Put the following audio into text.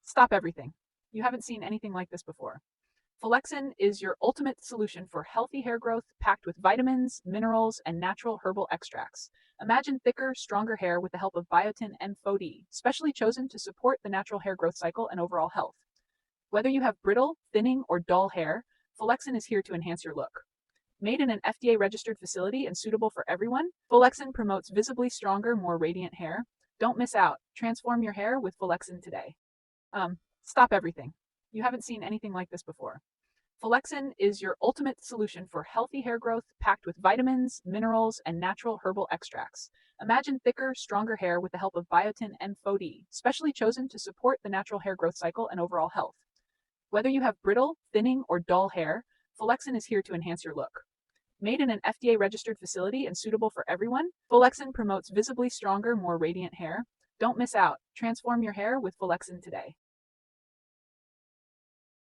Stop everything. You haven't seen anything like this before. Flexin is your ultimate solution for healthy hair growth, packed with vitamins, minerals, and natural herbal extracts. Imagine thicker, stronger hair with the help of biotin and FOD, specially chosen to support the natural hair growth cycle and overall health. Whether you have brittle, thinning, or dull hair, Flexin is here to enhance your look. Made in an FDA registered facility and suitable for everyone, Flexin promotes visibly stronger, more radiant hair. Don't miss out. Transform your hair with Flexin today. Stop everything. You haven't seen anything like this before. Flexin is your ultimate solution for healthy hair growth, packed with vitamins, minerals, and natural herbal extracts. Imagine thicker, stronger hair with the help of biotin and FOD, specially chosen to support the natural hair growth cycle and overall health. Whether you have brittle, thinning, or dull hair, Flexin is here to enhance your look. Made in an FDA registered facility and suitable for everyone, Flexin promotes visibly stronger, more radiant hair. Don't miss out. Transform your hair with Flexin today.